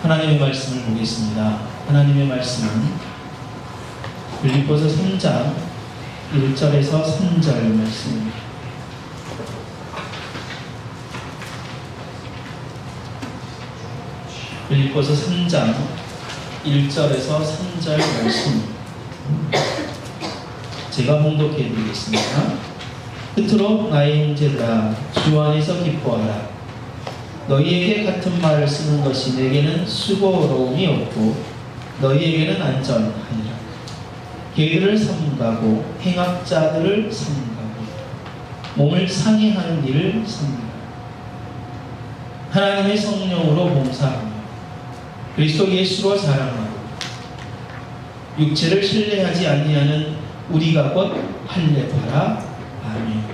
하나님의 말씀을 보겠습니다. 하나님의 말씀은 빌립보서 3장 1절에서 3절 말씀입니다. 빌립보서 3장 1절에서 3절 말씀 제가 봉독해 드리겠습니다. 끝으로 나의 형제들아 주 안에서 기뻐하라. 너희에게 같은 말을 쓰는 것이 내게는 수고로움이 없고 너희에게는 안전하니라. 개들을 삼가고 행악자들을 삼가고 몸을 상해하는 일을 삼가라. 하나님의 성령으로 봉사하며 그리스도 예수로 자랑하고 육체를 신뢰하지 아니하는 우리가 곧 할례하라. 아멘.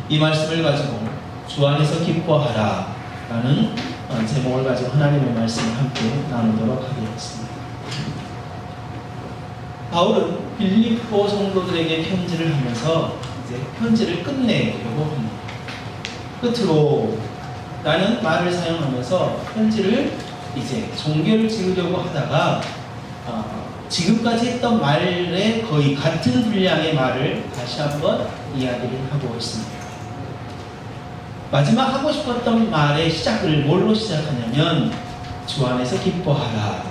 이 말씀을 가지고 주 안에서 기뻐하라 라는 제목을 가지고 하나님의 말씀을 함께 나누도록 하겠습니다. 바울은 빌립보 성도들에게 편지를 하면서 이제 편지를 끝내려고 합니다. 끝으로 라는 말을 사용하면서 편지를 이제 종결을 지으려고 하다가 지금까지 했던 말에 거의 같은 분량의 말을 다시 한번 이야기를 하고 있습니다. 마지막 하고 싶었던 말의 시작을 뭘로 시작하냐면 주 안에서 기뻐하라.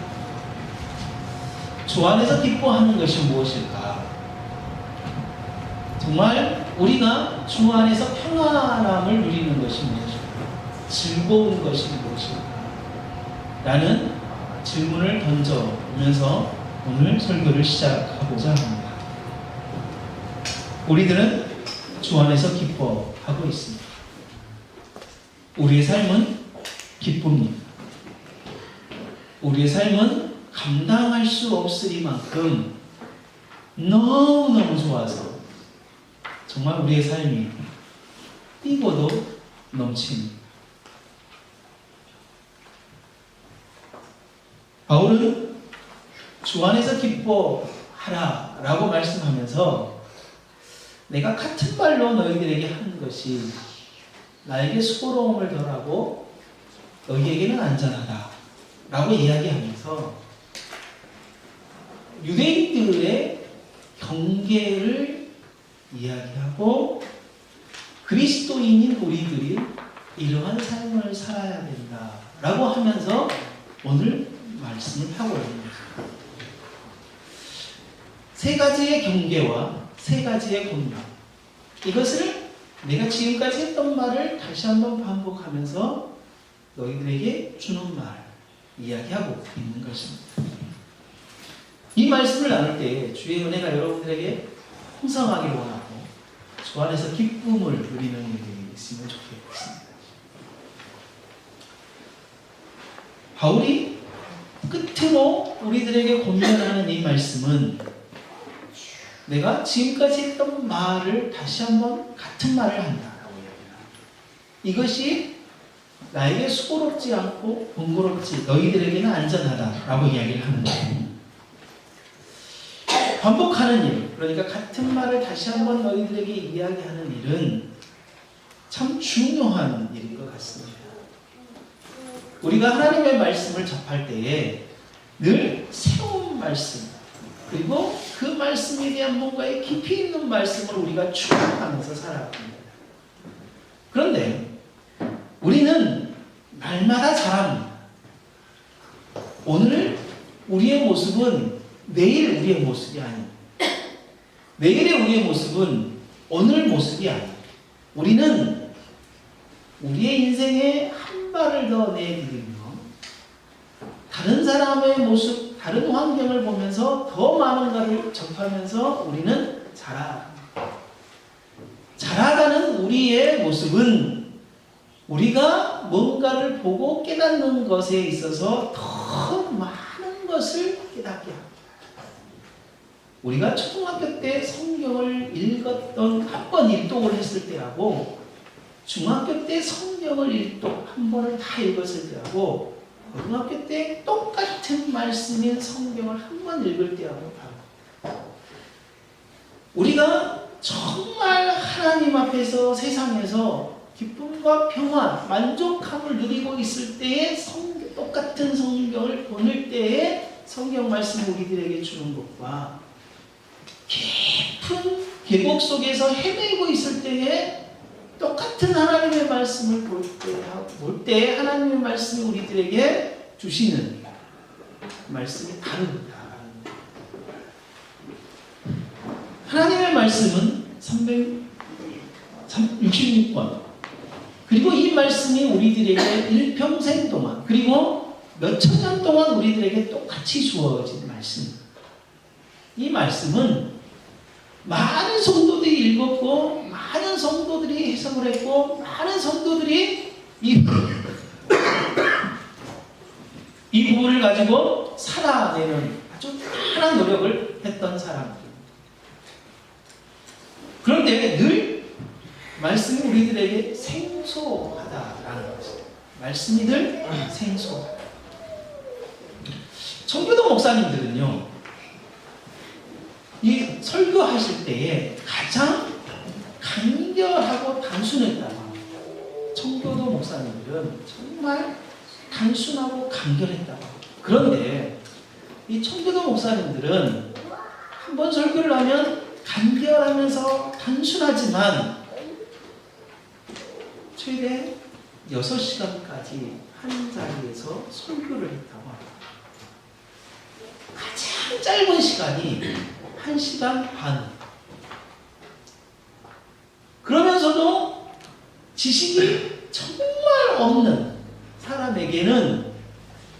주 안에서 기뻐하는 것이 무엇일까? 정말 우리가 주 안에서 평안함을 누리는 것이 무엇일까? 즐거운 것이 무엇일까? 라는 질문을 던져보면서 오늘 설교를 시작하고자 합니다. 우리들은 주 안에서 기뻐하고 있습니다. 우리의 삶은 기쁩니다. 우리의 삶은 감당할 수 없으리만큼 너무너무 좋아서 정말 우리의 삶이 뛰고도 넘칩니다. 바울은 주 안에서 기뻐하라 라고 말씀하면서 내가 같은 말로 너희들에게 하는 것이 나에게 수고로움을 덜하고 너희에게는 안전하다 라고 이야기하면서 유대인들의 경계를 이야기하고 그리스도인인 우리들이 이러한 삶을 살아야 된다 라고 하면서 오늘 말씀을 하고 있는 거죠. 세 가지의 경계와 세 가지의 권면, 이것을 내가 지금까지 했던 말을 다시 한번 반복하면서 너희들에게 주는 말 이야기하고 있는 것입니다. 이 말씀을 나눌 때 주의 은혜가 여러분들에게 풍성하기를 원하고 주 안에서 기쁨을 누리는 일이 있으면 좋겠습니다. 바울이 끝으로 우리들에게 권면하는 이 말씀은 내가 지금까지 했던 말을 다시 한번 같은 말을 한다라고 이야기합니다. 이것이 나에게 수고롭지 않고 번거롭지 너희들에게는 안전하다라고 이야기를 하는 거예요. 반복하는 일, 그러니까 같은 말을 다시 한번 너희들에게 이야기하는 일은 참 중요한 일인 것 같습니다. 우리가 하나님의 말씀을 접할 때에 늘 새로운 말씀, 그리고 그 말씀에 대한 뭔가의 깊이 있는 말씀을 우리가 추구하면서 살아갑니다. 그런데 우리는 날마다 자랍니다. 오늘 우리의 모습은 내일 우리의 모습이 아닙니다. 내일의 우리의 모습은 오늘 모습이 아닙니다. 우리는 우리의 인생에 한 발을 더 내디디며 다른 사람의 모습, 다른 환경을 보면서 더 많은 것을 접하면서 우리는 자라가는 우리의 모습은 우리가 뭔가를 보고 깨닫는 것에 있어서 더 많은 것을 깨닫게 합니다. 우리가 초등학교 때 성경을 읽었던 한 번 일독을 했을 때하고 중학교 때 성경을 일독 한 번을 다 읽었을 때하고 고등학교 때 똑같은 말씀인 성경을 한 번 읽을 때하고 다릅니다. 우리가 정말 하나님 앞에서 세상에서 기쁨과 평안, 만족함을 누리고 있을 때의 똑같은 성경을 보낼 때에 성경 말씀을 우리들에게 주는 것과 깊은 계곡 속에서 헤매고 있을 때에 똑같은 하나님의 말씀을 볼 때 하나님의 말씀이 우리들에게 주시는 말씀이 다릅니다. 하나님의 말씀은 366권 그리고 이 말씀이 우리들에게 일평생 동안 그리고 몇천 년 동안 우리들에게 똑같이 주어진 말씀. 이 말씀은 많은 성도들이 읽었고 많은 성도들이 해석을 했고 많은 성도들이 이 부분을 가지고 살아내는 아주 많은 노력을 했던 사람들. 그런데 늘 말씀이 우리들에게 생소하다라는 것입니다. 말씀이 늘 생소하다. 청교도 목사님들은요, 이 설교하실 때에 가장 간결하고 단순했다고 합니다. 청교도 목사님들은 정말 단순하고 간결했다고 합니다. 그런데 이 청교도 목사님들은 한번 설교를 하면 간결하면서 단순하지만 최대 6시간까지 한 자리에서 설교를 했다고 합니다. 가장 짧은 시간이 1시간 반. 그러면서도 지식이 정말 없는 사람에게는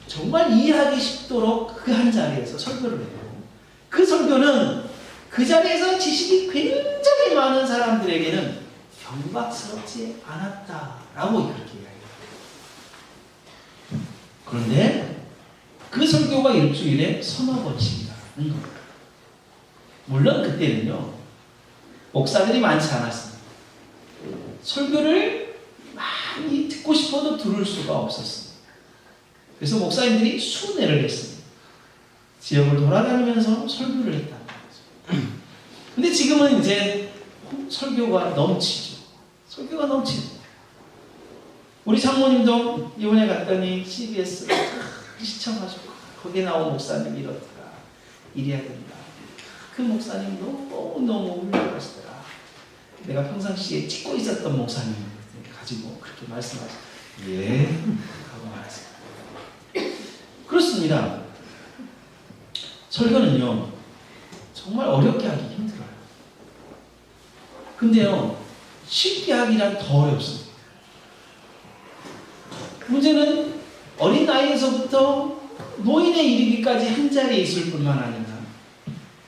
정말 이해하기 쉽도록 그 한 자리에서 설교를 했고, 그 설교는 그 자리에서 지식이 굉장히 많은 사람들에게는 경박스럽지 않았다라고 그렇게 이야기해요. 그런데 그 설교가 일주일에 3-4번씩이라는 겁니다. 물론 그때는요, 목사들이 많지 않았습니다. 설교를 많이 듣고 싶어도 들을 수가 없었습니다. 그래서 목사님들이 순회를 했습니다. 지역을 돌아다니면서 설교를 했다는 거죠. 근데 지금은 이제 설교가 넘치죠. 설교가 넘치죠. 우리 장모님도 이번에 갔더니 CBS 시청하시고 거기에 나온 목사님 이렇더라. 이래야 된다. 그 목사님 너무 훌륭하시더라. 내가 평상시에 찍고 있었던 목사님 가지고 그렇게 말씀하시고 예 하고 말했습니다. 그렇습니다. 설교는요 정말 어렵게 하기 힘들어요. 근데요 쉽게 하기란 더 어렵습니다. 문제는 어린 나이에서부터 노인에 이르기까지 한 자리에 있을 뿐만 아니라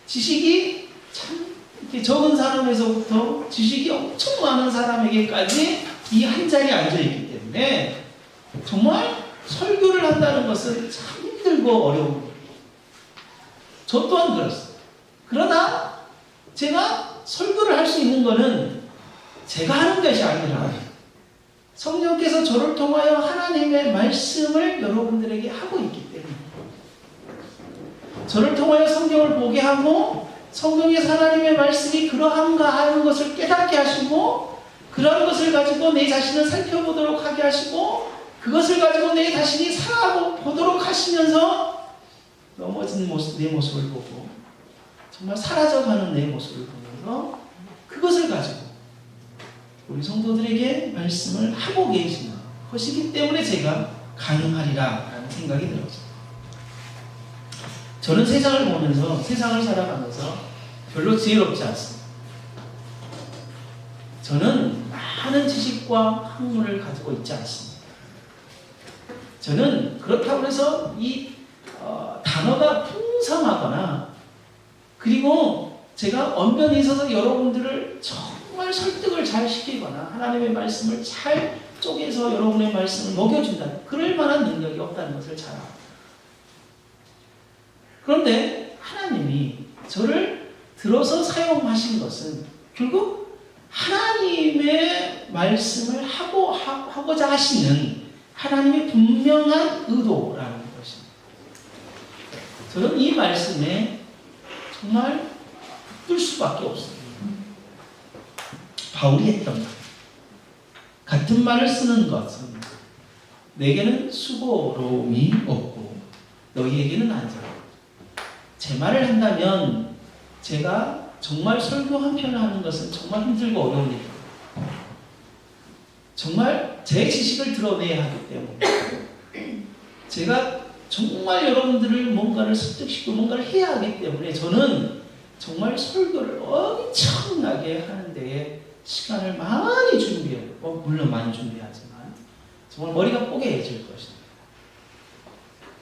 지식이 참 이렇게 적은 사람에서부터 지식이 엄청 많은 사람에게까지 이 한 자리에 앉아있기 때문에 정말 설교를 한다는 것은 참 힘들고 어려운 거예요. 저 또한 그렇습니다. 그러나 제가 설교를 할 수 있는 것은 제가 하는 것이 아니라 성령께서 저를 통하여 하나님의 말씀을 여러분들에게 하고 있기 때문에 저를 통하여 성경을 보게 하고 성경에서 하나님의 말씀이 그러한가 하는 것을 깨닫게 하시고 그런 것을 가지고 내 자신을 살펴보도록 하게 하시고 그것을 가지고 내 자신이 살아보도록 하시면서 넘어진 내 모습을 보고 정말 사라져가는 내 모습을 보면서 그것을 가지고 우리 성도들에게 말씀을 하고 계시는 것이기 때문에 제가 가능하리라 라는 생각이 들었어요. 저는 세상을 보면서 세상을 살아가면서 별로 지혜롭지 않습니다. 저는 많은 지식과 학문을 가지고 있지 않습니다. 저는 그렇다고 해서 이 단어가 풍성하거나 그리고 제가 언변에 있어서 여러분들을 정말 설득을 잘 시키거나 하나님의 말씀을 잘 쪼개서 여러분의 말씀을 먹여준다. 그럴 만한 능력이 없다는 것을 잘 압니다. 그런데 하나님이 저를 들어서 사용하신 것은 결국 하나님의 말씀을 하고자 하시는 하나님의 분명한 의도라는 것입니다. 저는 이 말씀에 정말 붙들 수밖에 없습니다. 바울이 했던 말. 같은 말을 쓰는 것은 내게는 수고로움이 없고 너희에게는 안전하고. 제 말을 한다면 제가 정말 설교 한 편을 하는 것은 정말 힘들고 어려운 일이에요. 정말 제 지식을 드러내야 하기 때문에 제가 정말 여러분들을 뭔가를 습득시키고 뭔가를 해야 하기 때문에 저는 정말 설교를 엄청나게 하는 데에 시간을 많이 준비해요. 물론 많이 준비하지만 정말 머리가 뽀개질 것입니다.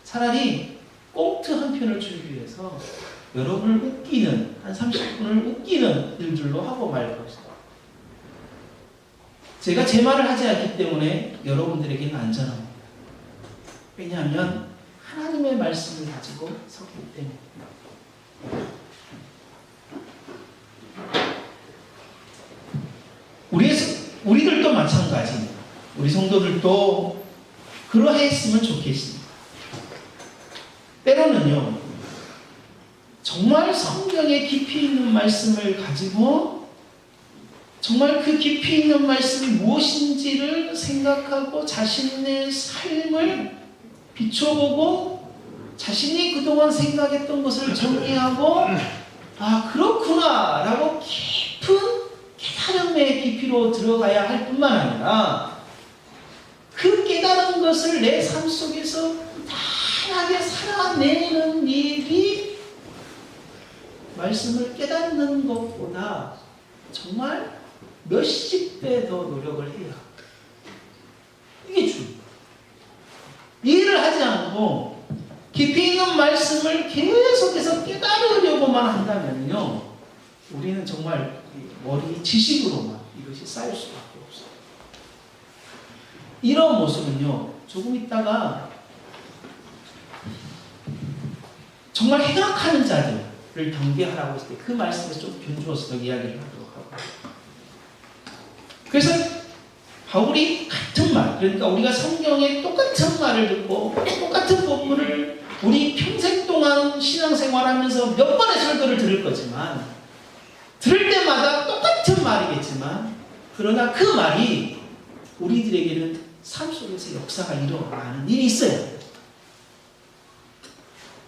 차라리 꽁트 한 편을 준비해서 여러분을 웃기는 한 30분을 웃기는 일들로 하고 말 것이다. 제가 제 말을 하지 않기 때문에 여러분들에게는 안전합니다. 왜냐하면 하나님의 말씀을 가지고 서기 때문입니다. 우리들도 마찬가지입니다. 우리 성도들도 그러했으면 좋겠습니다. 때로는요, 정말 성경에 깊이 있는 말씀을 가지고 정말 그 깊이 있는 말씀이 무엇인지를 생각하고 자신의 삶을 비춰보고 자신이 그동안 생각했던 것을 정리하고 아 그렇구나 라고 깊은 깨달음의 깊이로 들어가야 할 뿐만 아니라 그 깨달은 것을 내 삶 속에서 단하게 살아내는 일이 말씀을 깨닫는 것보다 정말 몇십 배 더 노력을 해야 이게 중요해요. 이해를 하지 않고 깊이 있는 말씀을 계속해서 깨달으려고만 한다면요, 우리는 정말 머리 지식으로만 이것이 쌓일 수밖에 없어요. 이런 모습은요, 조금 있다가 정말 행악하는 자들을 경계하라고 했을 때 그 말씀에서 좀 견주어서 이야기를 하도록 하고, 그래서 바울이 같은 말, 그러니까 우리가 성경의 똑같은 말을 듣고 똑같은 본문을 우리 평생 동안 신앙생활하면서 몇 번의 설교를 들을 거지만 들을 때마다 똑같은 말이겠지만 그러나 그 말이 우리들에게는 삶 속에서 역사가 일어나는 일이 있어요.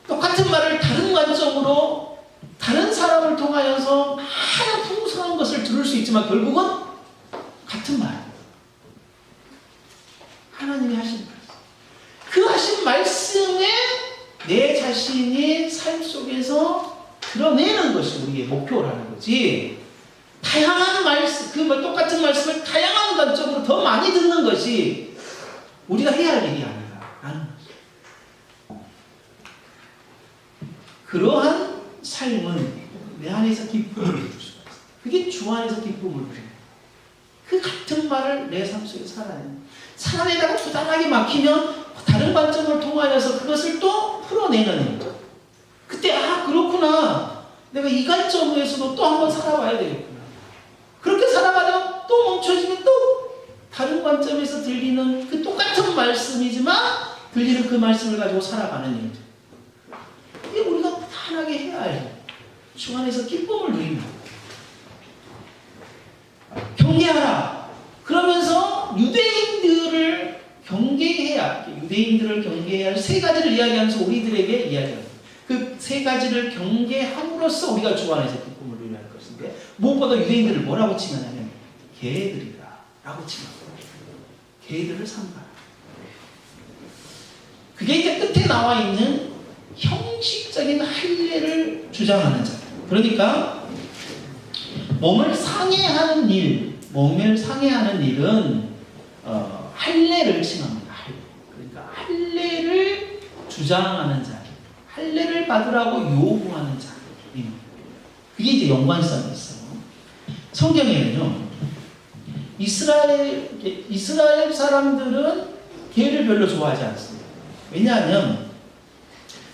똑같은 말을 다른 관점으로 다른 사람을 통하여서 많은 풍성한 것을 들을 수 있지만 결국은 같은 말, 하나님이 하신 말씀, 그 하신 말씀에 내 자신이 삶 속에서 드러내는 것이 우리의 목표라는 거지, 다양한 말씀, 그 똑같은 말씀을 다양한 관점으로 더 많이 듣는 것이 우리가 해야 할 일이 아니라는 거죠. 그러한 삶은 내 안에서 기쁨을 누릴 수가 있어요. 그게 주 안에서 기쁨을 누려요. 그 같은 말을 내 삶 속에 살아내는, 사람에다가 부당하게 막히면 다른 관점을 통하여서 그것을 또 풀어내는 거죠. 그때 아 그렇구나, 내가 이 관점에서도 또 한번 살아봐야 되겠구나. 그렇게 살아가다가 또 멈춰지면 또 다른 관점에서 들리는 그 똑같은 말씀이지만 들리는 그 말씀을 가지고 살아가는 일이죠. 이게 우리가 부단하게 해야 할 주 안에서 기쁨을 누립니다. 경계하라. 그러면서 유대인들을 경계해야 할 세 가지를 이야기하면서 우리들에게 이야기합니다. 그 세 가지를 경계함으로써 우리가 주 안에서 기쁨을 누려야 할 것인데, 무엇보다 유대인들을 뭐라고 칭하냐면 개들이다 라고 칭합니다. 개들을 삼가라. 그게 이제 끝에 나와 있는 형식적인 할례를 주장하는 자. 그러니까 몸을 상해하는 일은 할례를 칭합니다. 그러니까 할례를 주장하는 자, 할례를 받으라고 요구하는 자입니다. 그게 이제 연관성이 있어요. 성경에는요, 이스라엘 사람들은 개를 별로 좋아하지 않습니다. 왜냐하면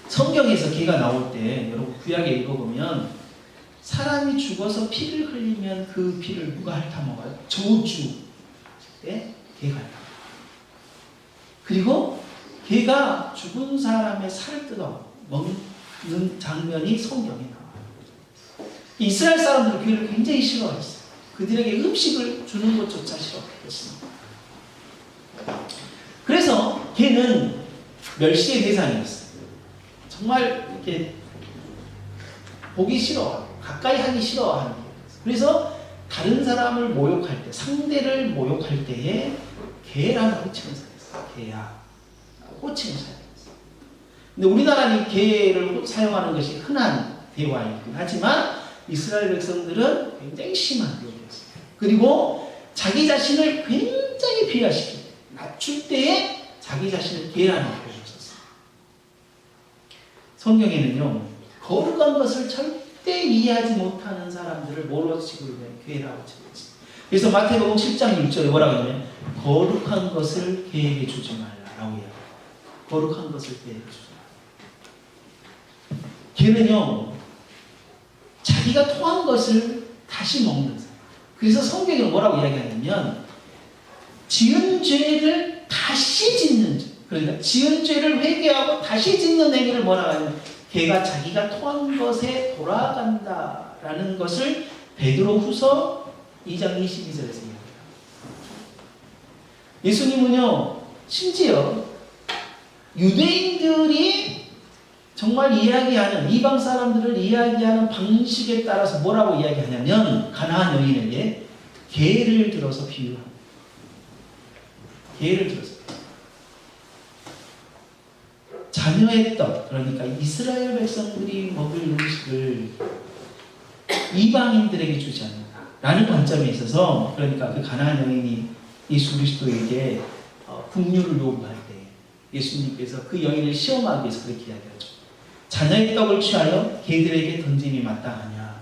성경에서 개가 나올 때 여러분 구약에 읽어보면 사람이 죽어서 피를 흘리면 그 피를 누가 핥아먹어요? 저주 때 개가 핥아먹어요. 그리고 개가 죽은 사람의 살을 뜯어 먹는 장면이 성경에 나와요. 이스라엘 사람들은 개를 굉장히 싫어했어요. 그들에게 음식을 주는 것조차 싫어했습니다. 그래서 걔는 멸시의 대상이었어요. 정말 이렇게 보기 싫어, 가까이 하기 싫어하는 거예요. 그래서 다른 사람을 모욕할 때, 상대를 모욕할 때에 개라는 호칭을 사용했어요. 개야. 호칭을 사용했어요. 근데 우리나라는 개를 사용하는 것이 흔한 대화이긴 하지만 이스라엘 백성들은 굉장히 심한 욕이었어요. 그리고 자기 자신을 굉장히 비하시키고 낮출 때에 자기 자신을 개라는 표현을 썼어요. 성경에는요, 거룩한 것을 절대 이해하지 못하는 사람들을 뭐로 치고 있냐면 개라고 치고 있어요. 그래서 마태복음 10장 6절에 뭐라고 하냐면 거룩한 것을 개에게 주지 말라라고 해요. 거룩한 것을 개에게 주지 말라. 개는요, 자기가 토한 것을 다시 먹는 사람. 그래서 성경에 뭐라고 이야기하냐면 지은 죄를 다시 짓는 죄. 그러니까 지은 죄를 회개하고 다시 짓는 행위를 뭐라고 하냐면 걔가 자기가 토한 것에 돌아간다라는 것을 베드로후서 2장 22절에서 이야기합니다. 예수님은요, 심지어 유대인들이 정말 이야기하는, 이방 사람들을 이야기하는 방식에 따라서 뭐라고 이야기하냐면 가나안 여인에게 개를 들어서 비유합니다. 개를 들어서. 자녀의 떡, 그러니까 이스라엘 백성들이 먹을 음식을 이방인들에게 주지 않는다라는 관점에 있어서, 그러니까 그 가나안 여인이 예수 그리스도에게 긍휼을 요구할 때 예수님께서 그 여인을 시험하기 위해서 그렇게 이야기하죠. 자녀의 떡을 취하여 개들에게 던짐이 마땅하냐?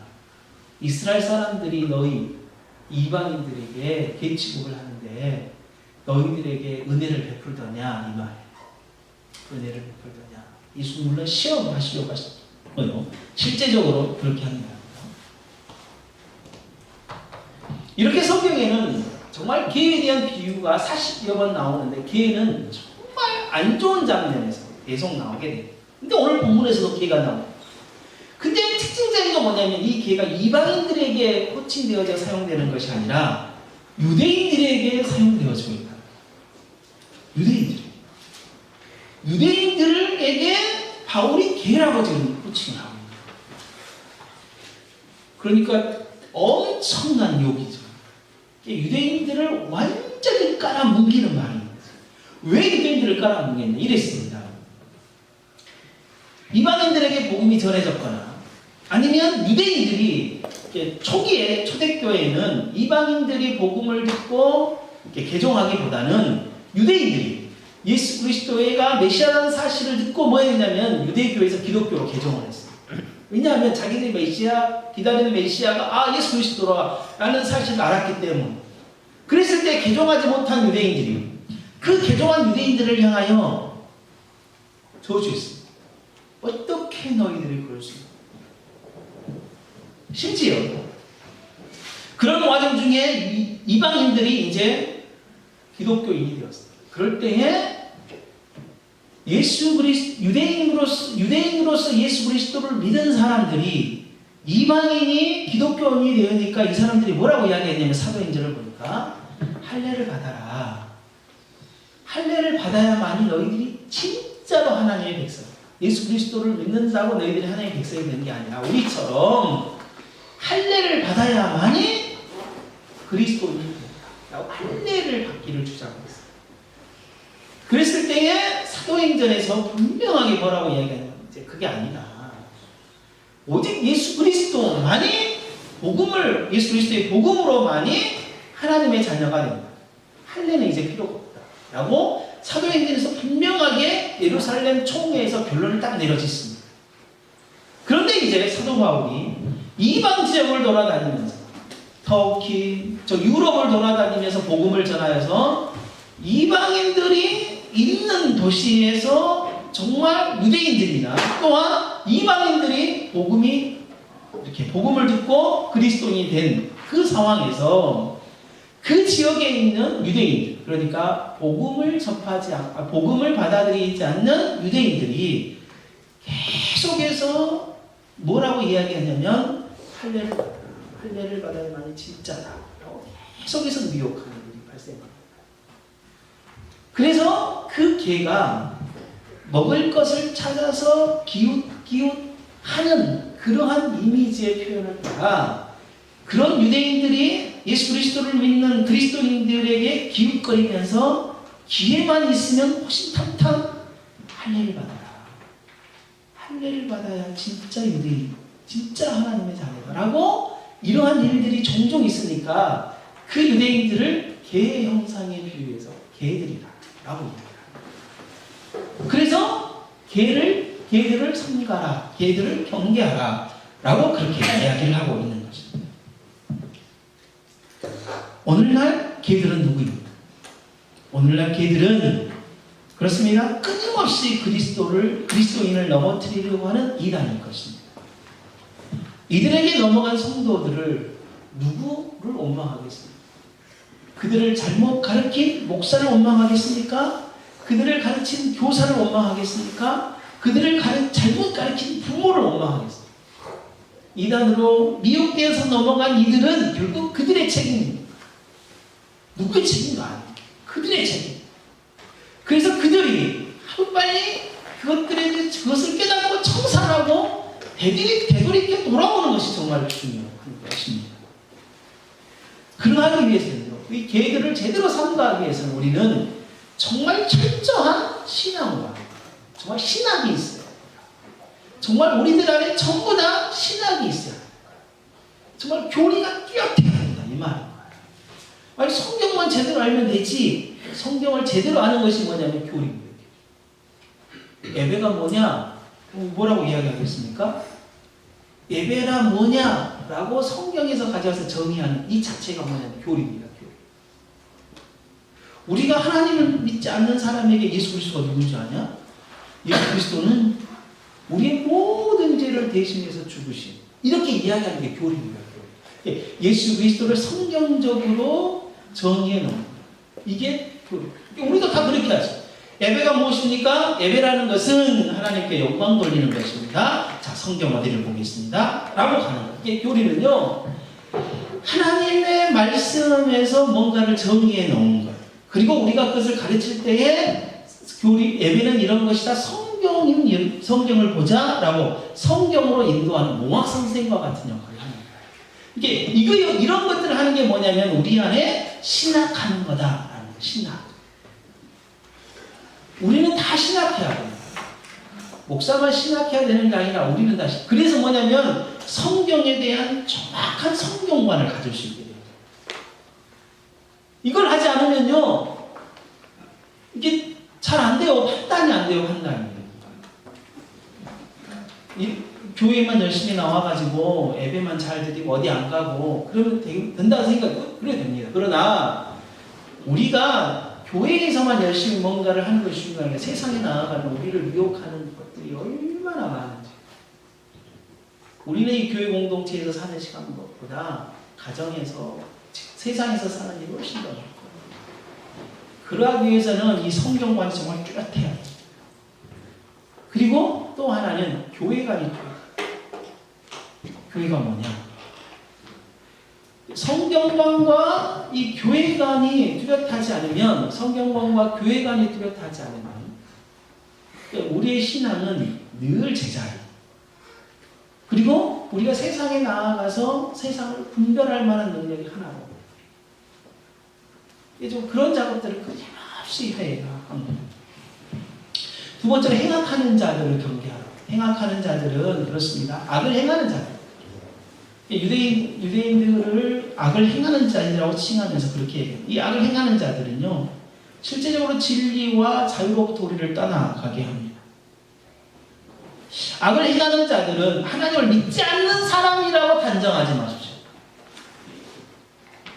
이스라엘 사람들이 너희 이방인들에게 개 취급을 하는데 너희들에게 은혜를 베풀더냐? 이 말. 은혜를 베풀더냐? 예수님 물론 시험하시려고 하시고요. 실제적으로 그렇게 하는 겁니다. 이렇게 성경에는 정말 개에 대한 비유가 40여 번 나오는데 개는 정말 안 좋은 장면에서 계속 나오게 돼요. 근데 오늘 본문에서도 개가 나와요. 근데 특징적인 건 뭐냐면 이 개가 이방인들에게 호칭되어져 사용되는 것이 아니라 유대인들에게 사용되어지고 있다. 유대인들에게 바울이 개라고 지금 호칭을 하고 있는 거예요. 그러니까 엄청난 욕이죠. 유대인들을 완전히 깔아뭉개는 말입니다. 왜 유대인들을 깔아뭉개냐? 이랬습니다. 이방인들에게 복음이 전해졌거나 아니면 유대인들이 초기에 초대교회에는 이방인들이 복음을 듣고 개종하기보다는 유대인들이 예수 그리스도가 메시아라는 사실을 듣고 뭐 했냐면 유대교회에서 기독교로 개종을 했어요. 왜냐하면 자기들이 메시아, 기다리는 메시아가 예수 그리스도라는 사실을 알았기 때문에. 그랬을 때 개종하지 못한 유대인들이 그 개종한 유대인들을 향하여 저주했습니다. 어떻게 너희들이 그럴 수 있냐? 심지어 그런 과정 중에 이방인들이 이제 기독교인이 되었어요. 그럴 때에 유대인으로서 예수 그리스도를 믿은 사람들이 이방인이 기독교인이 되니까 이 사람들이 뭐라고 이야기했냐면 사도행전을 보니까 할례를 받아라. 할례를 받아야만이 너희들이 진짜로 하나님의 백성. 예수 그리스도를 믿는다고 너희들이 하나님의 백성이 되는 게 아니라 우리처럼 할례를 받아야만이 그리스도인이 된다고 할례를 받기를 주장했어요. 그랬을 때에 사도행전에서 분명하게 뭐라고 이야기하냐면 이제 그게 아니다. 오직 예수 그리스도만이 예수 그리스도의 복음으로만이 하나님의 자녀가 된다. 할례는 이제 필요가 없다. 라고 사도행전에서 분명하게 예루살렘 총회에서 결론을 딱 내려졌습니다. 그런데 이제 사도 바울이 이방 지역을 돌아다니면서 터키, 유럽을 돌아다니면서 복음을 전하여서 이방인들이 있는 도시에서 정말 유대인들이나 또한 이방인들이 복음을 듣고 그리스도인이 된 그 상황에서 그 지역에 있는 유대인들, 그러니까 복음을 받아들이지 않는 유대인들이 계속해서 뭐라고 이야기하냐면 할례를 받아야만이 진짜다 라고 계속해서 미혹하는 일이 발생합니다. 그래서 그 개가 먹을 것을 찾아서 기웃기웃하는 그러한 이미지의 표현을 따라 그런 유대인들이 예수 그리스도를 믿는 그리스도인들에게 기웃거리면서 기회만 있으면 호신탐탐 할례를 받아라. 할례를 받아야 진짜 유대인, 진짜 하나님의 자녀다라고 이러한 일들이 종종 있으니까 그 유대인들을 개 형상에 비유해서 개들이라 라고 얘기합니다. 그래서 개들을 삼가라, 개들을 경계하라 라고 그렇게 이야기를 하고 있는 것입니다. 오늘날 개들은 누구입니까? 오늘날 개들은 그렇습니다. 끊임없이 그리스도인을 넘어뜨리려고 하는 이단일 것입니다. 이들에게 넘어간 성도들을 누구를 원망하겠습니까? 그들을 잘못 가르친 목사를 원망하겠습니까? 그들을 가르친 교사를 원망하겠습니까? 그들을 잘못 가르친 부모를 원망하겠습니까? 이단으로 미혹되어서 넘어간 이들은 결국 그들의 책임입니다. 누구의 책임도 아니에요. 그들의 책임. 그래서 그들이 하루빨리 그것을 깨닫고 청산하고 되돌이켜 돌아오는 것이 정말 중요한 것입니다. 그러하기 위해서는요, 이 계획을 제대로 삼가하기 위해서는 우리는 정말 철저한 신앙과 정말 신학이 있어요. 정말 우리들 안에 전부 다 신학이 있어요. 정말 교리가 뚜렷해야 된다 이 말이에요. 아니 성경만 제대로 알면 되지. 성경을 제대로 아는 것이 뭐냐면 교리입니다. 예배가 뭐냐? 뭐라고 이야기하겠습니까? 예배라 뭐냐라고 성경에서 가져와서 정의하는 이 자체가 뭐냐면 교리입니다. 교리. 우리가 하나님을 믿지 않는 사람에게 예수 그리스도가 누군지 아냐? 예수 그리스도는 우리의 모든 죄를 대신해서 죽으신, 이렇게 이야기하는 게 교리입니다. 교리. 예수 그리스도를 성경적으로 정의해 놓은 거예요. 이게 교리. 우리도 다 그렇게 하죠. 예배가 무엇입니까? 예배라는 것은 하나님께 영광 돌리는 것입니다. 자, 성경 어디를 보겠습니다. 라고 가는 거예요. 이게 교리는요, 하나님의 말씀에서 뭔가를 정의해 놓은 것. 그리고 우리가 그것을 가르칠 때에 예배는 이런 것이다. 성경을 보자. 라고 성경으로 인도하는 몽학 선생과 같은 역할을 하는 거예요. 이런 것들을 하는 게 뭐냐면 우리 안에 신학하는 거다라는 거예요. 신학. 우리는 다 신학해야 돼요. 목사만 신학해야 되는 게 아니라 우리는 다 그래서 뭐냐면 성경에 대한 정확한 성경관을 가질 수 있게 돼요. 이걸 하지 않으면요, 이게 잘 안 돼요. 판단이 안 돼요. 판단이. 교회만 열심히 나와가지고 예배만 잘 드리고 어디 안 가고 그러면 된다고 생각해요. 그래야 됩니다. 그러나 우리가 교회에서만 열심히 뭔가를 하는 것이 중요한 게 세상에 나아가는 우리를 미혹하는 것들이 얼마나 많은지. 우리는 이 교회 공동체에서 사는 시간보다 가정에서 세상에서 사는 일이 훨씬 더 많고, 그러하기 위해서는 이 성경관이 정말 뚜렷해야 돼요. 그리고 또 하나는 교회관이 뚜렷해요. 교회가 뭐냐? 성경관과 이 교회관이 뚜렷하지 않으면, 성경관과 교회관이 뚜렷하지 않으면 우리의 신앙은 늘 제자리. 그리고 우리가 세상에 나아가서 세상을 분별할 만한 능력이 하나로. 좀 그런 작업들을 끊임없이 해야 합니다. 두 번째로 행악하는 자들을 경계하라. 행악하는 자들은 그렇습니다. 악을 행하는 자들. 유대인들을 악을 행하는 자들이라고 칭하면서 그렇게 얘기해요. 이 악을 행하는 자들은요, 실제적으로 진리와 자유로부터 우리를 떠나가게 합니다. 악을 행하는 자들은 하나님을 믿지 않는 사람이라고 단정하지 마십시오.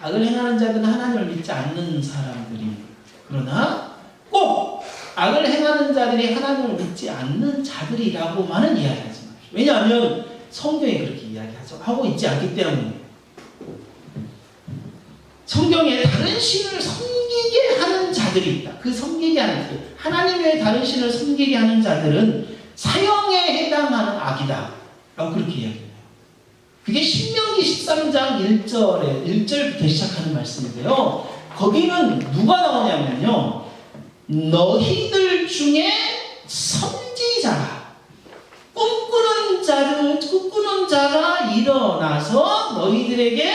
악을 행하는 자들은 하나님을 믿지 않는 사람들입니다. 그러나 꼭 악을 행하는 자들이 하나님을 믿지 않는 자들이라고만은 이야기하지 마십시오. 왜냐하면 성경에 그렇게 이야기하죠. 하고 있지 않기 때문에. 성경에 다른 신을 섬기게 하는 자들이 있다. 그 섬기게 하는 자들, 하나님 외에 다른 신을 섬기게 하는 자들은 사형에 해당하는 악이다 라고 그렇게 이야기해요. 그게 신명기 13장 1절부터 시작하는 말씀인데요, 거기는 누가 나오냐면요, 너희들 중에 선지자가 꿈꾸는 자가 일어나서 너희들에게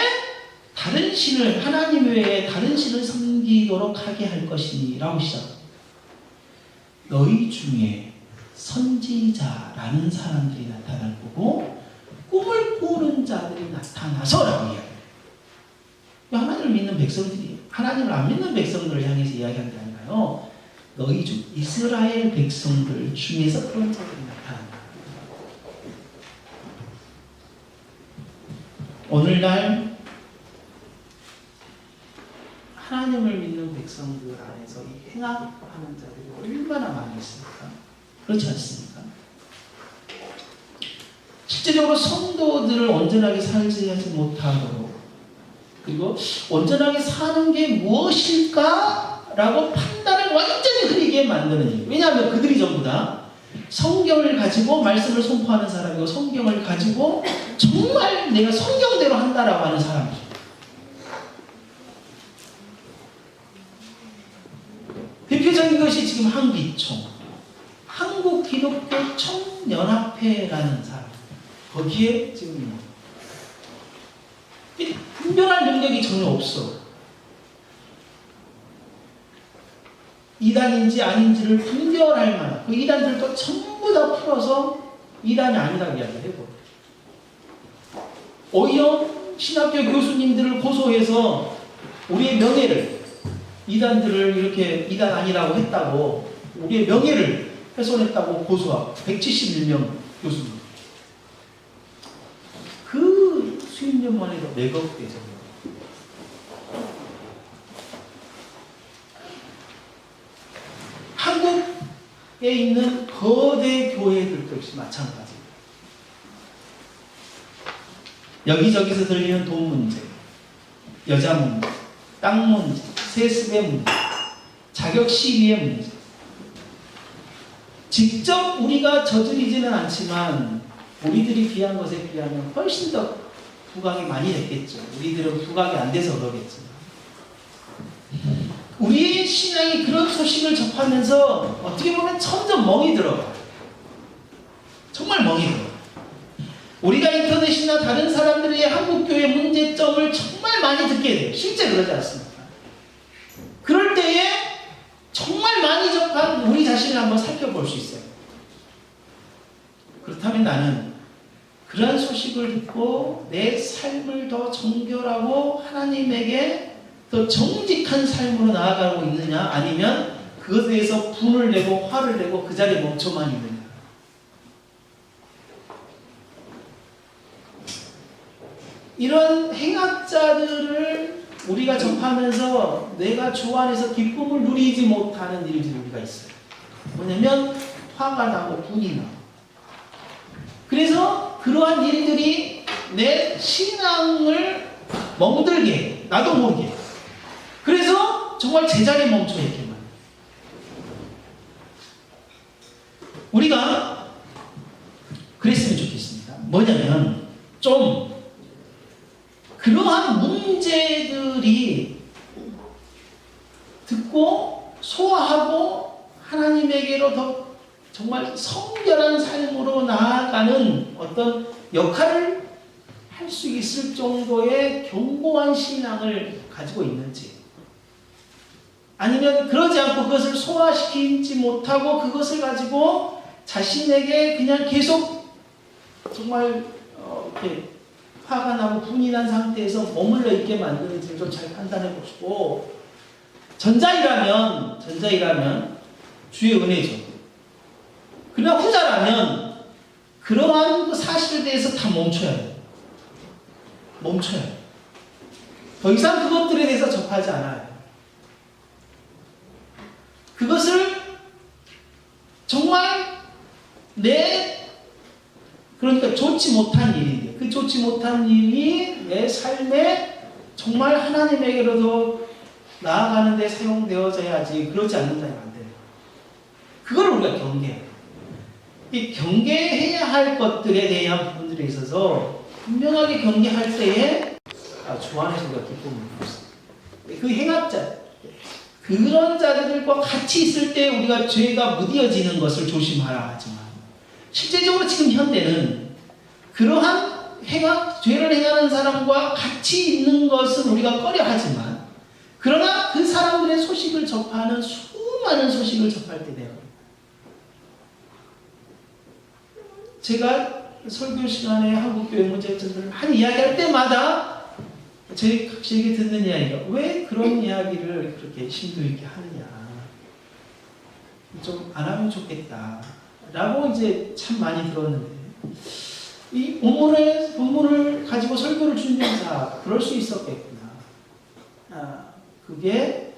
다른 신을 하나님 외에 다른 신을 섬기도록 하게 할 것이니 라고 시작합니다. 너희 중에 선지자라는 사람들이 나타날 거고 꿈을 꾸는 자들이 나타나서 라고 이야기해요. 하나님을 믿는 백성들이 하나님을 안 믿는 백성들을 향해서 이야기한 게 아니라요. 너희 중 이스라엘 백성들 중에서 그런 자들이 나타난다. 오늘날 하나님을 믿는 백성들 안에서 이 행악하는 자들이 얼마나 많이 있습니까? 그렇지 않습니까? 실제적으로 성도들을 온전하게 살지 하지 못하도록 그리고 온전하게 사는 게 무엇일까? 라고 판단을 완전히 흐리게 만드는 일. 왜냐하면 그들이 전부 다 성경을 가지고 말씀을 선포하는 사람이고 성경을 가지고 정말 내가 성경대로 한다라고 하는 사람이죠. 대표적인 것이 지금 한기총, 한국기독교 청년합회라는 사람. 거기에 지금 분별할 능력이 전혀 없어. 이단인지 아닌지를 분별할 만한 그 이단들도 전부 다 풀어서 이단이 아니라고 이야기를 해버려. 오히려 신학교 교수님들을 고소해서 우리의 명예를 이단들을 이렇게 이단 아니라고 했다고 우리의 명예를 훼손했다고 고소하고 171명 교수님. 그 수입료만 해도 몇억 대죠. 한국에 있는 거대 교회들도 역시 마찬가지입니다. 여기저기서 들리는 돈 문제, 여자 문제, 땅 문제, 세습의 문제, 자격 시비의 문제. 직접 우리가 저지르지는 않지만 우리들이 비한 것에 비하면 훨씬 더 부각이 많이 됐겠죠. 우리들은 부각이 안 돼서 그러겠지만. 우리의 신앙이 그런 소식을 접하면서 어떻게 보면 점점 멍이 들어가요. 정말 멍이 들어가요. 우리가 인터넷이나 다른 사람들의 한국교회 문제점을 정말 많이 듣게 돼요. 실제 그러지 않습니까? 그럴 때에 정말 많이 접한 우리 자신을 한번 살펴볼 수 있어요. 그렇다면 나는 그러한 소식을 듣고 내 삶을 더 정결하고 하나님에게 더 정직한 삶으로 나아가고 있느냐, 아니면 그것에 대해서 분을 내고 화를 내고 그 자리에 멈춰만 있느냐. 이런 행악자들을 우리가 접하면서 내가 주 안에서 기쁨을 누리지 못하는 일들이 우리가 있어요. 뭐냐면 화가 나고 분이 나고. 그래서 그러한 일들이 내 신앙을 멍들게 해요. 나도 모르게. 그래서 정말 제자리에 멈춰 있게만. 우리가 그랬으면 좋겠습니다. 뭐냐면 좀 그러한 문제들이 듣고 소화하고 하나님에게로 더 정말 성결한 삶으로 나아가는 어떤 역할을 할 수 있을 정도의 견고한 신앙을 가지고 있는지, 아니면 그러지 않고 그것을 소화시키지 못하고 그것을 가지고 자신에게 그냥 계속 정말 이렇게 화가 나고 분이 난 상태에서 머물러 있게 만드는지를 좀 잘 판단해 보시고, 전자이라면 주의 은혜죠. 그러나 후자라면 그러한 사실에 대해서 다 멈춰야 해요. 멈춰야 해요. 더 이상 그것들에 대해서 접하지 않아요. 그것을 정말 그러니까 좋지 못한 일인데, 그 좋지 못한 일이 내 삶에 정말 하나님에게로도 나아가는 데 사용되어져야지, 그러지 않는다면 안 돼요. 그걸 우리가 경계해요. 이 경계해야 할 것들에 대한 부분들에 있어서 분명하게 경계할 때에 주 안에서 우리가 기쁨을 누릴 수 있어요. 그 행악자, 그런 자들과 같이 있을 때 우리가 죄가 무뎌지는 것을 조심하라 하지만 실제적으로 지금 현대는 그러한 죄를 행하는 사람과 같이 있는 것은 우리가 꺼려하지만 그러나 그 사람들의 소식을 접하는 수많은 소식을 접할 때 되어요. 제가 설교 시간에 한국교회 문제점들을 한 이야기할 때마다 저희 각시에게 듣는 이야기가 왜 그런 이야기를 그렇게 심도 있게 하느냐, 좀 안 하면 좋겠다 라고 이제 참 많이 들었는데, 이 본문을 가지고 설교를 준비한 그럴 수 있었겠구나, 그게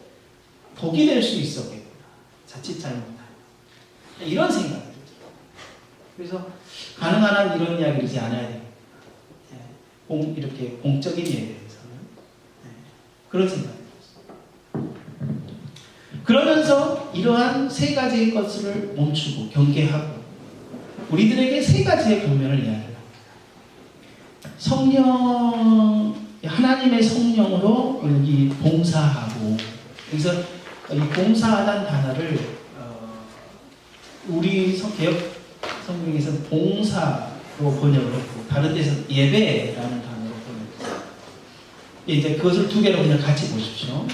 복이 될 수 있었겠구나, 자칫 잘못하면, 이런 생각이 들죠. 그래서 가능한 한 이런 이야기를 이제 안 해야 되겠다. 이렇게 공적인 예배에서는 그런 생각이 들었어요. 그러면서 이러한 세 가지의 것을 멈추고 경계하고 우리들에게 세 가지의 권면을 이야기합니다. 성령, 하나님의 성령으로 여기 봉사하고, 그래서 이 봉사하다는 단어를 우리 개혁 성경에서는 봉사로 번역을 했고 다른 데서는 예배라는 단어로 번역했어요. 이제 그것을 두 개로 그냥 같이 보십시오.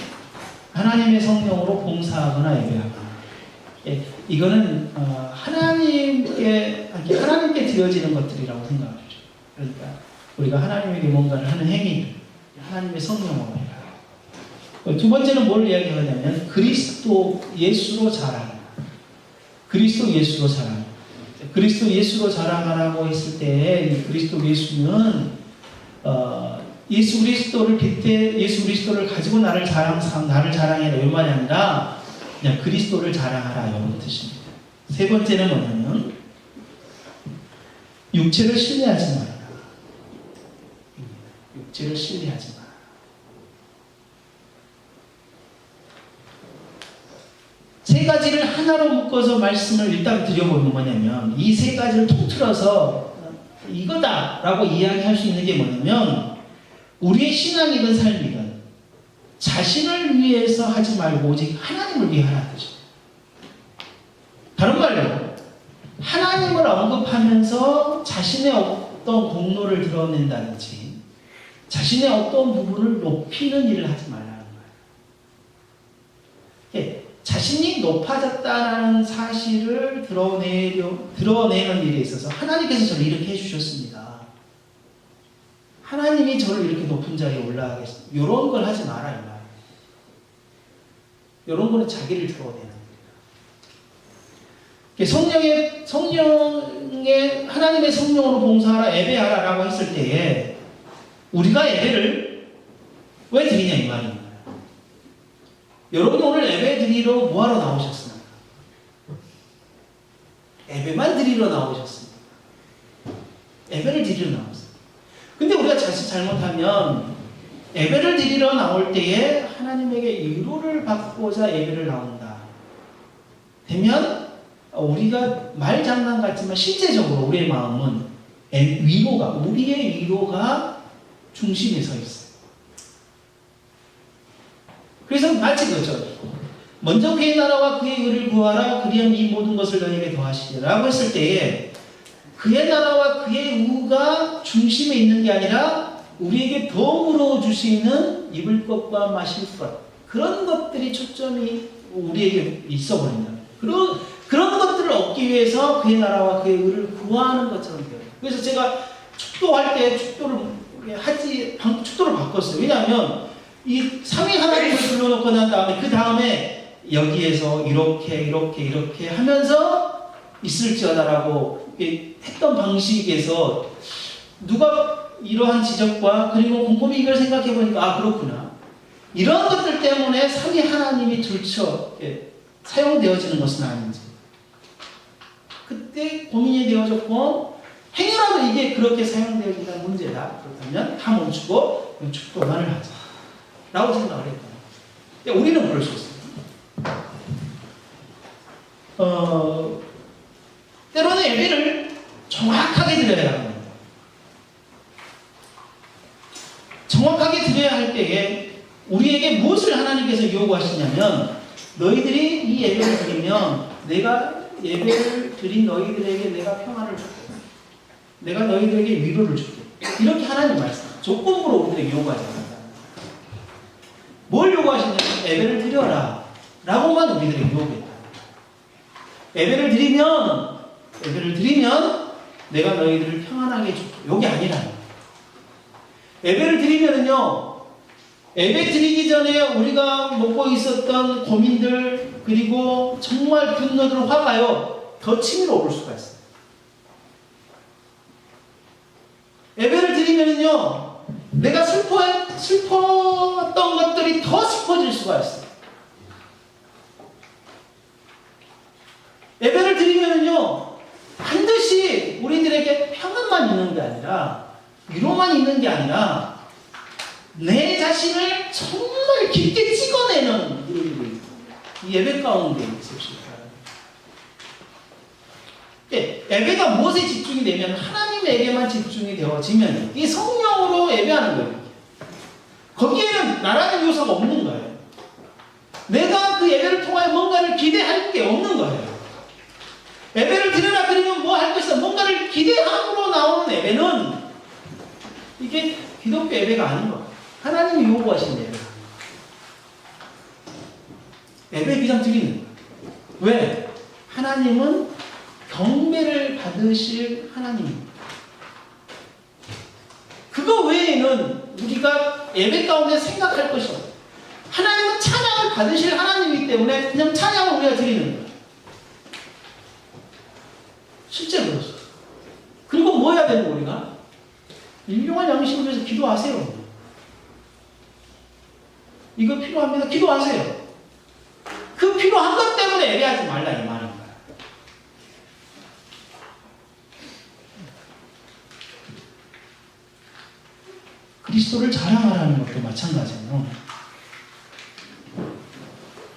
하나님의 성령으로 봉사하거나 예배하거나. 이거는 하나님께 드려지는 것들이라고 생각하십시오. 그러니까 우리가 하나님에게 뭔가를 하는 행위를 하나님의 성령으로 해라. 두 번째는 뭘 이야기하냐면 그리스도 예수로 자랑하라. 그리스도 예수로 자랑하라. 그리스도 예수로 자랑하라고 했을 때 그리스도 예수는 예수 그리스도를 가지고 나를 자랑해라 이 말이 아니라 그냥 그리스도를 자랑하라 이런 뜻입니다. 세 번째는 뭐냐면 육체를 신뢰하지 말아라. 육체를 신뢰하지 마라. 세 가지를 하나로 묶어서 말씀을 일단 드려보면 뭐냐면 이 세 가지를 통틀어서 이거다라고 이야기할 수 있는 게 뭐냐면 우리의 신앙이든 삶이든 자신을 위해서 하지 말고 오직 하나님을 위해 하라는 뜻이에요. 다른 말로 하나님을 언급하면서 자신의 어떤 공로를 드러낸다든지 자신의 어떤 부분을 높이는 일을 하지 말라는 거예요. 자신이 높아졌다는 사실을 드러내는 일에 있어서 하나님께서 저를 이렇게 해주셨습니다. 하나님이 저를 이렇게 높은 자리에 올라가겠습니다. 이런 걸 하지 마라 이 말이에요. 이런 거는 자기를 드러내는 거예요. 성령의 하나님의 성령으로 봉사하라 예배하라라고 했을 때에 우리가 예배를 왜 드리냐 이 말입니다. 여러분 오늘 예배 드리러 뭐하러 나오셨습니까? 예배만 드리러 나오셨습니다. 예배를 드리러 나왔어요. 근데 우리가 자칫 잘못하면 예배를 드리러 나올 때에 하나님에게 위로를 받고자 예배를 나온다. 되면 우리가 말장난 같지만 실제적으로 우리의 마음은 우리의 위로가 중심에 서 있어요. 그래서 마치 그렇죠. 먼저 그의 나라와 그의 의를 구하라. 그리하면 이 모든 것을 너희에게 더하시리라고 했을 때에 그의 나라와 그의 의가 중심에 있는 게 아니라 우리에게 더 주시는 입을 것과 마실 것, 그런 것들이 초점이 우리에게 있어 버린다. 그런 것들을 얻기 위해서 그의 나라와 그의 의를 구하는 것처럼 돼요. 그래서 제가 축도할 때 축도를 바꿨어요. 왜냐하면 이 삼위 하나님을 불러놓고 난 다음에 그 다음에 여기에서 이렇게 하면서 있을지어다라고 했던 방식에서 누가 이러한 지적과 그리고 곰곰이 이걸 생각해 보니까 그렇구나. 이런 것들 때문에 삼위 하나님이 사용되어지는 것은 아닌지 그때 고민이 되어졌고 행여라도 이게 그렇게 사용되어지는 문제다. 그렇다면 다 멈추고 축도만을 하자 라고 생각을 했거든요. 우리는 그럴 수 있습니다. 때로는 예배를 정확하게 드려야 합니다. 정확하게 드려야 할 때에 우리에게 무엇을 하나님께서 요구하시냐면 너희들이 이 예배를 드리면 내가 예배를 드린 너희들에게 내가 평안을 줄게. 내가 너희들에게 위로를 줄게. 이렇게 하나님 말씀. 조건으로 우리들에게 요구하지 않는다. 뭘 요구하시냐면 예배를 드려라. 라고만 우리들에게 요구했다. 예배를 드리면 내가 너희들을 평안하게 해줄게. 요게 아니라. 예배를 드리면은요, 예배 드리기 전에 우리가 먹고 있었던 고민들, 그리고 정말 분노들, 화가요, 더 치밀어 오를 수가 있어요. 예배를 드리면은요, 내가 슬펐던 것들이 더 슬퍼질 수가 있어요. 예배를 드리면은요, 반드시 우리들에게 평안만 있는 게 아니라, 위로만 있는 게 아니라, 내 자신을 정말 깊게 찍어내는 일들이 이 예배 가운데 있을 수 있다. 예배가 무엇에 집중이 되면 하나님에게만 집중이 되어지면 이 성령으로 예배하는 거예요. 거기에는 나라는 요소가 없는 거예요. 내가 그 예배를 통하여 뭔가를 기대할 게 없는 거예요. 예배를 드리면 뭐 할 것이다. 뭔가를 기대함으로 나오는 예배는 이게 기독교 예배가 아닌 거예요. 하나님이 요구하신 예배. 예배 그냥 드리는 거예요. 왜? 하나님은 경배를 받으실 하나님입니다. 그거 외에는 우리가 예배 가운데 생각할 것이 없어요. 하나님은 찬양을 받으실 하나님이기 때문에 그냥 찬양을 우리가 드리는 거예요. 실제 그렇습니다. 그리고 뭐 해야 되는 우리가? 일용할 양식을 위해서 기도하세요. 이거 필요합니다. 기도하세요. 그 필요한 것 때문에 예배하지 말라 이 말입니다. 그리스도를 자랑하라는 것도 마찬가지예요.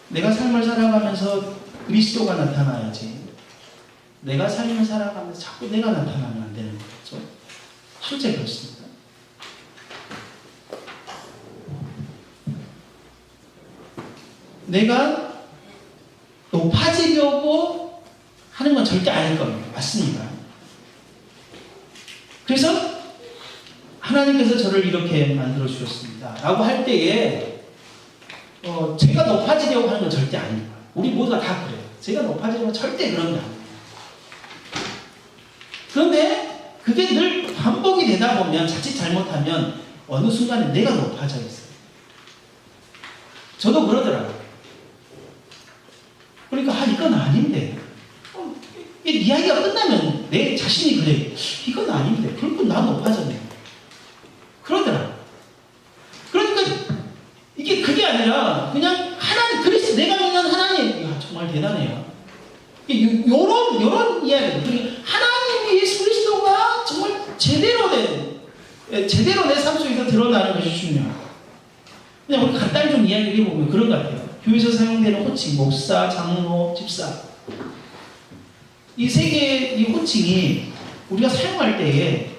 내가 삶을 살아가면서 그리스도가 나타나야지. 내가 삶을 살아가면서 자꾸 내가 나타나면 안 되는 거죠. 실제 그렇습니다. 내가 높아지려고 하는 건 절대 아닐 겁니다. 맞습니다. 그래서 하나님께서 저를 이렇게 만들어 주셨습니다. 라고 할 때에 제가 높아지려고 하는 건 절대 아닙니다. 우리 모두가 다 그래요. 제가 높아지려고 절대 그런 게 아닙니다. 그런데 그게 늘 반복이 되다 보면 자칫 잘못하면 어느 순간에 내가 높아져 있어요. 저도 그러더라고요. 그러니까 이건 아닌데 이야기가 끝나면 내 자신이 그래. 이건 아닌데 결국 나 높아졌네. 그러더라고요. 그러니까 이게 그게 아니라 그냥 하나님 그리스도 내가 믿는 하나님 정말 대단해요. 요런 이야기들. 그러니까 하나님이 예수 그리스도가 정말 제대로 내 삶 속에서 드러나는 것이 중요해요. 그냥 우리 간단히 좀 이야기를 해보면 그런 것 같아요. 교회에서 사용되는 호칭, 목사, 장로, 집사. 이 세 개의 이 호칭이 우리가 사용할 때에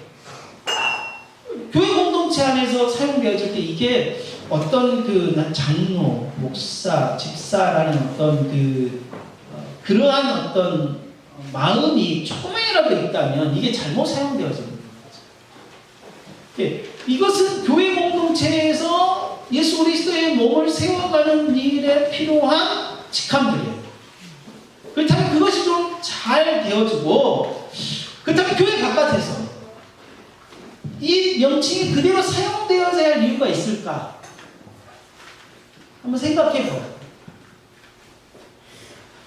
교회 공동체 안에서 사용되어질 때 이게 어떤 난 장로, 목사, 집사라는 어떤 그러한 어떤 마음이 조금이라도 있다면 이게 잘못 사용되어지는 거죠. 이것은 교회 공동체에서 예수 그리스도의 몸을 세워가는 일에 필요한 직함들이에요. 그렇다면 그것이 좀 잘 되어지고, 그렇다면 교회 바깥에서 이 명칭이 그대로 사용되어야 할 이유가 있을까? 한번 생각해봐요.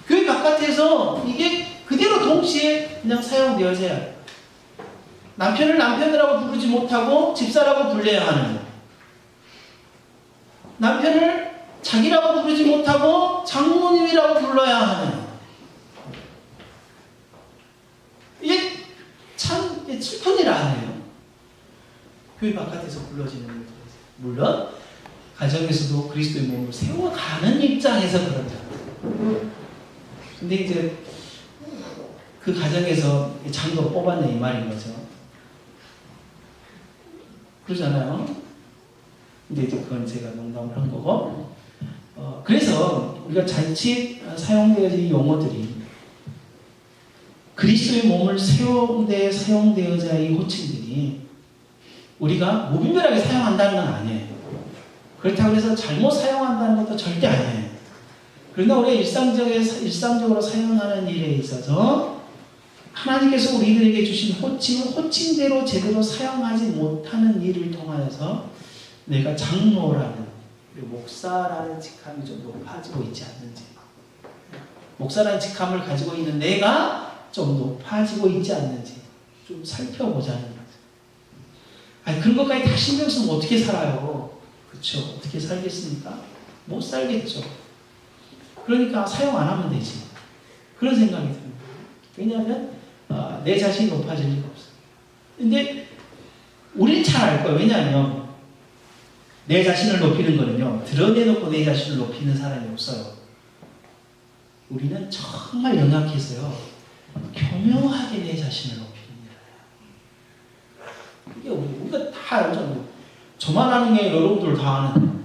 교회 바깥에서 이게 그대로 동시에 그냥 사용되어져야 해요. 남편을 남편이라고 부르지 못하고 집사라고 불러야 하는, 남편을 자기라고 부르지 못하고 장모님이라고 불러야 하는, 이게 참 슬픈 일 아니에요. 교회 바깥에서 불러지는 일들. 물론 가정에서도 그리스도의 몸을 세워가는 입장에서 그런다. 근데 이제 그 가정에서 장도 뽑았네 이 말인 거죠. 그러잖아요. 근데 이제 그건 제가 농담을 한 거고. 그래서 우리가 자칫 사용되어진 용어들이 그리스도의 몸을 사용되어자 이 호칭들이 우리가 무분별하게 사용한다는 건 아니에요. 그렇다고 해서 잘못 사용한다는 것도 절대 아니에요. 그러나 우리가 일상적으로 사용하는 일에 있어서 하나님께서 우리들에게 주신 호칭을 호칭대로 제대로 사용하지 못하는 일을 통하여서 내가 장로라는 그리고 목사라는 직함이 좀 높아지고 있지 않는지, 목사라는 직함을 가지고 있는 내가 좀 높아지고 있지 않는지 좀 살펴보자는 거죠. 아니, 그런 것까지 다 신경 쓰면 어떻게 살아요? 그렇죠? 어떻게 살겠습니까? 못 살겠죠. 그러니까 사용 안 하면 되지. 그런 생각이 듭니다. 왜냐하면 내 자신이 높아질 리가 없어요. 근데 우리는 잘 알 거예요. 왜냐하면 내 자신을 높이는 거는요, 드러내놓고 내 자신을 높이는 사람이 없어요. 우리는 정말 연약해서요, 교묘하게 내 자신을 높이는 거예요. 이게 우리가 다 알잖아요. 저만 아는 게 여러분들 다 아는.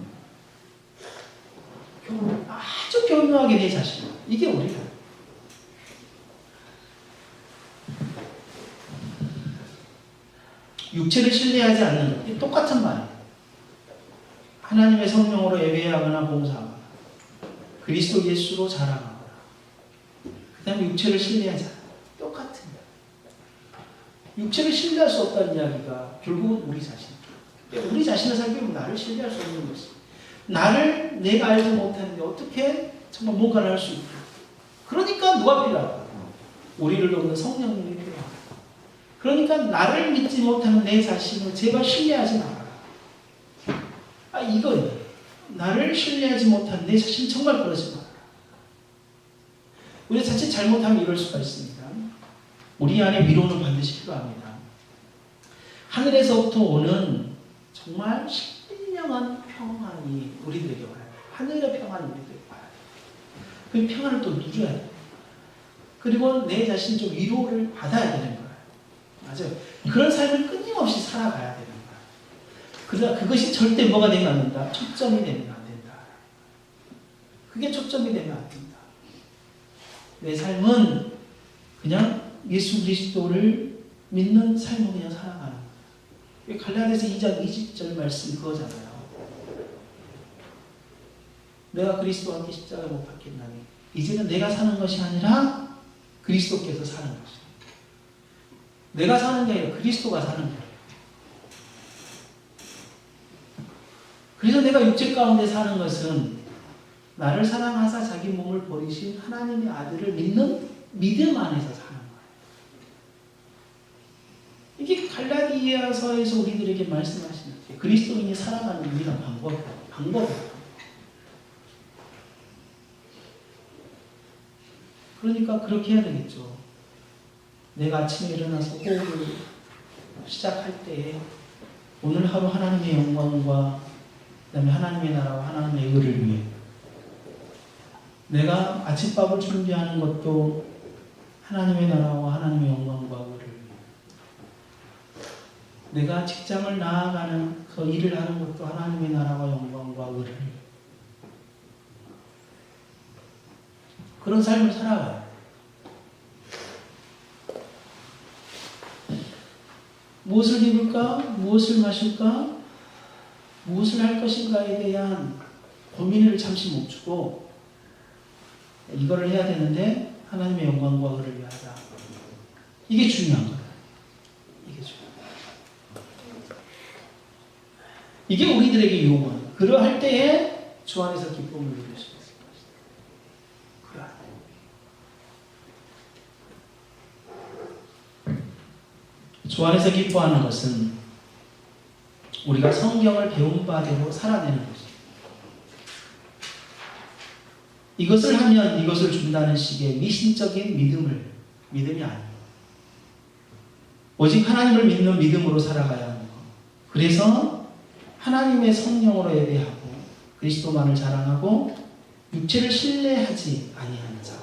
아주 교묘하게 내 자신. 이게 우리가. 육체를 신뢰하지 않는 것. 똑같은 말이에요. 하나님의 성령으로 예배하거나 봉사하거나 그리스도 예수로 자랑하거나 그 다음에 육체를 신뢰하지 않아요. 똑같은 거예요. 육체를 신뢰할 수 없다는 이야기가 결국은 우리 자신. 우리 자신을 살펴보면 나를 신뢰할 수 없는 것이. 나를 내가 알지 못하는데 어떻게 정말 뭔가를 할 수 있고. 그러니까 누가 필요할까? 우리를 돕는 성령님이 필요하다. 그러니까 나를 믿지 못하는 내 자신을 제발 신뢰하지 마라. 이건 나를 신뢰하지 못하는 내 자신 정말 그러지 마라. 우리가 자칫 잘못하면 이럴 수가 있습니다. 우리 안에 위로는 반드시 필요합니다. 하늘에서부터 오는 정말 신령한 평안이 우리들에게 와요. 하늘의 평안이 우리들에게 와요. 그 평안을 또 누려야 돼요. 그리고 내 자신 좀 위로를 받아야 되는 거예요. 맞아요. 그런 삶을 끊임없이 살아가야 되는 거예요. 그러나 그것이 절대 뭐가 되면 안 된다. 초점이 되면 안 된다. 그게 초점이 되면 안 된다. 내 삶은 그냥 예수 그리스도를 믿는 삶을 그냥 살아가는 거예요. 갈라디아서 2장 20절 말씀이 그거잖아요. 내가 그리스도와 함께 십자가에 못 박혔나니 이제는 내가 사는 것이 아니라 그리스도께서 사는 것이다. 내가 사는 게 아니라 그리스도가 사는 거예요. 그래서 내가 육체 가운데 사는 것은 나를 사랑하사 자기 몸을 버리신 하나님의 아들을 믿는 믿음 안에서 사는 거예요. 이게 갈라디아서에서 우리들에게 말씀하시는 그리스도인이 살아가는 유일한 방법이에요. 그러니까 그렇게 해야 되겠죠. 내가 아침에 일어나서 호흡을 시작할 때 오늘 하루 하나님의 영광과 그 다음에 하나님의 나라와 하나님의 의를 위해 내가 아침밥을 준비하는 것도 하나님의 나라와 하나님의 영광과 의를 위해 내가 직장을 나아가는 그 일을 하는 것도 하나님의 나라와 영광과 의를 위해 그런 삶을 살아가요. 무엇을 입을까? 무엇을 마실까? 무엇을 할 것인가에 대한 고민을 잠시 멈추고 이거를 해야 되는데 하나님의 영광과 의를 위하자. 이게 중요한 거예요. 이게 중요한 거예요. 이게 우리들에게 요구하는 거예요. 그러할 때에 주 안에서 기쁨을 누릴 수 있을 것이다. 그러할 때. 주 안에서 기뻐하는 것은 우리가 성경을 배운 바대로 살아내는 것입니다. 이것을 하면 이것을 준다는 식의 미신적인 믿음이 아니에요. 오직 하나님을 믿는 믿음으로 살아가야 하는 것. 그래서 하나님의 성령으로 예배하고 그리스도만을 자랑하고 육체를 신뢰하지 아니하는 자.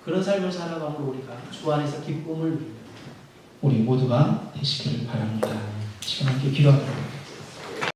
그런 삶을 살아가므로 우리가 주 안에서 기쁨을 누리는 우리 모두가 되시기를 바랍니다. 시간 함께 기도하도록